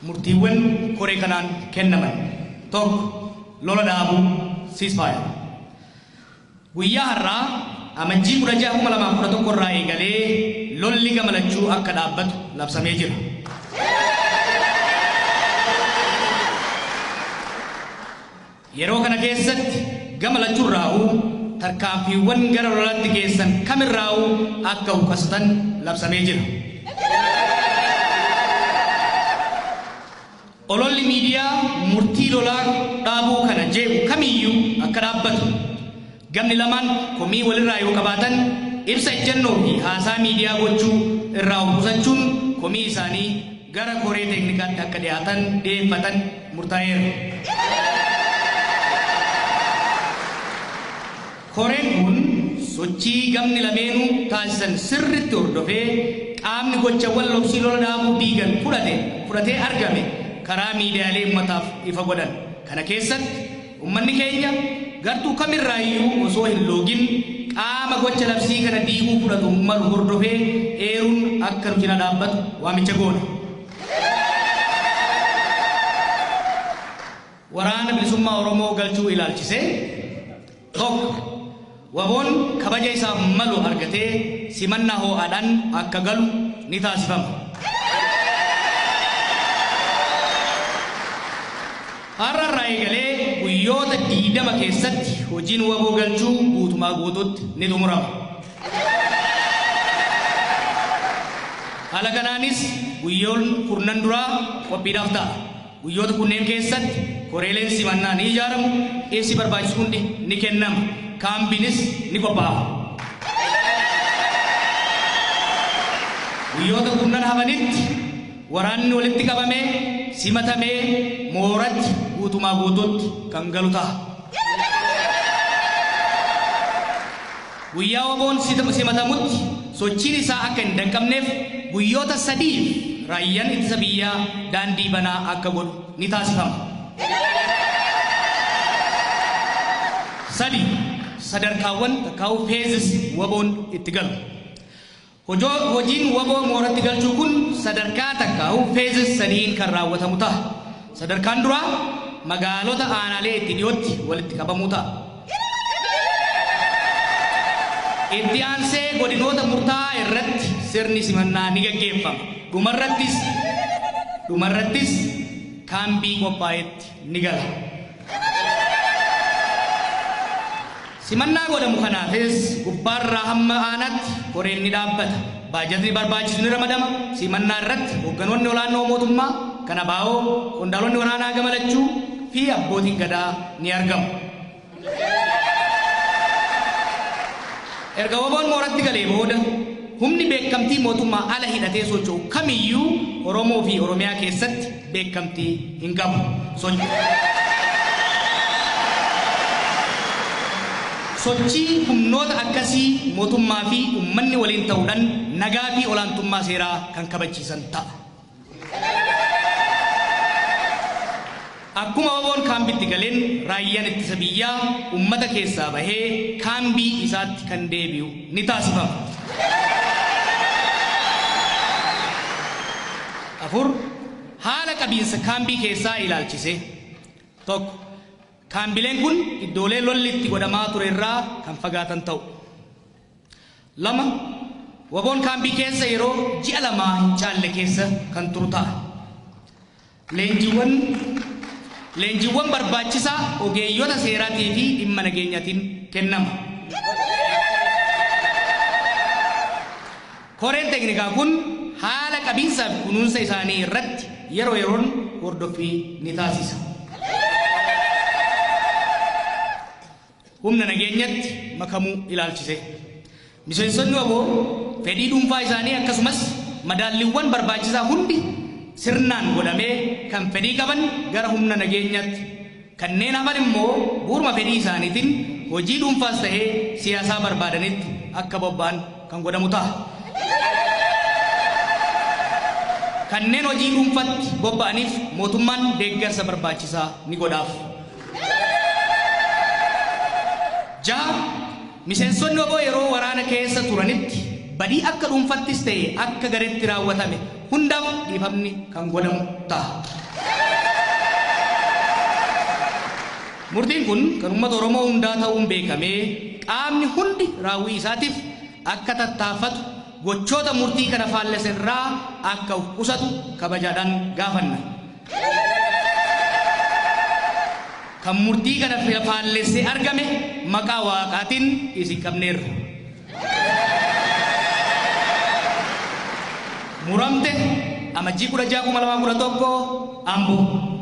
murtiiwwan koree kanaan kennaman. Tokko lola dhaabuu ceasefire. Guyyaa har'aa amajjii 16/2011 irraa eegalee lolli gamalachuu akka dhaabbatu labsamee jira. Yeroo kana keessatti gamalachuu irraa'uu tarkaanfiiwwan gara lolaatti geessan kamirraa'uu akka huqqatan labsamee jira. Ololli miidiyaa murtii lolaa dhaabuu kana jeequ kamiyyuu akka dhaabbatu gamni lamaan komii walirraa yoo qabaatan ibsa ejjennoo fi haasaa miidiyaa gochuu irraa qusachuun komii isaanii gara koree teeknikaatti akka dhiyeeffatan murtaa'eera. Koreen kun sochii gamni lameenuu taasisan sirriitti hordofee qaamni gochawwan lobsii lola dhaabuu diigan fudhatee argame karaa miidiyaalee uummataaf ifa godhan. Kana keessatti uummanni keenya gartuu kamirraayyuu osoo hin loogin qaama gocha labsii kana diiguu fudhatu malu hordofee eeruun akka nu cina dhaabbatu waamicha goona. Waraana bilisummaa Oromoo galchuu ilaalchisee tokko waboon kabaja isaaf malu argatee simannaa ho'aadhaan akka galu ni taasifama. Har'arraa eegalee guyyoota 20 keessatti hojiin waboo galchuu guutumaa guutuutti ni xumurama. Haala kanaanis guyyoon 10 duraa qophiidhaaf ta'a. Guyyoota kunneen keessatti koreeleen simannaa ni ijaaramu, ibsi barbaachisu hundi ni kennama, kaambiinis ni qophaa'a. Guyyoota 10 hafanitti waraanni walitti qabamee simatamee mooratti guutumaa guutuutti kan galu ta'a. Guyyaa waboon simatamutti sochiin isaa akka hin danqabneef guyyoota 3 raayyaan ittisa biyyaa daandii banaa akka godhu ni taasifama. 3 sadarkaawwan takkaa'uu phases waboon itti galu. Hojiin waboo mooratti galchuu kun sadarkaa takkaa'uu phases 3 kan raawwatamu ta'a. Sadarkaan duraa magaalota aanaalee itti dhiyootti walitti qabamuu ta'a. Itti aansee godinoota murtaa'aa irratti sirni simannaa ni gaggeeffama. Dhumarrattis kaambii qophaa'etti ni gala. Simannaa godhamu kanaafis gubbaarraa hamma aanaatti koreen ni dhaabbata. Baajatni barbaachisu ni ramadama. Simannaa irratti hoogganoonni olaanoo mootummaa kan abaa'oo, qondaalonni waraanaa gamalachuu fi abbootiin gadaa ni argamu. Erga waboon mooratti galee booda humni beekamtii mootummaa ala hidhatee socho'u kamiyyuu Oromoo fi Oromiyaa keessatti beekamtii hin qabu. Sochii humnoota akkasii mootummaa fi uummanni waliin ta'uudhaan nagaa fi olaantummaa seeraa kan kabachiisan ta'a. Akkuma waboon kaambiitti galeen raayyaan ittisa biyyaa uummata keessaa bahee kaambii isaatti kan deebi'u ni taasifama. 4 haala qabiinsa kaambii keessaa ilaalchise. 1 kaambileen kun iddoolee lolli itti godhamaa ture irraa kan fagaatan ta'u. 2 waboon kaambii keessa yeroo ji'a 2 hin caalle keessa kan turu ta'a. Leenjiiwwan barbaachisaa ogeeyyota seeraatii fi dhimma nageenyaatiin kennama. Koreen teeknikaa kun haala qabiinsaa fi kunuunsa isaanii irratti yeroo yeroon hordoffii ni taasisa. Humna nageenyatti makamuu ilaalchise. Miseensonni waboo fedhii dhuunfaa isaanii akkasumas madaalliiwwan barbaachisaa hundi sirnaan godhamee kan fedhii qaban gara humna nageenyatti, kanneen hafan immoo bu'uuruma fedhii isaaniitiin hojii dhuunfaas ta'ee siyaasaa barbaadanitti akka bobba'an kan godhamu ta'a. Kanneen hojii dhuunfaatti bobba'aniif mootummaan deeggarsa barbaachisaa ni godhaaf. 6 miseensonni waboo yeroo waraana keessa turanitti badii akka dhuunfattis ta'e akka gareetti raawwatame hundaaf dhiifamni kan godhamu ta'a. Murtiin kun kan uummata Oromoo hundaa ta'uun beekamee qaamni hundi raawwii isaatiif akka tattaafatu gochoota murtii kana faallessan irraa akka of qusatu kabajaadhaan gaafanna. Kan murtii kana faallessee argame maqaa Waaqaatiin isin qabneerra. Muramte amajjii 16 2011 Amboo.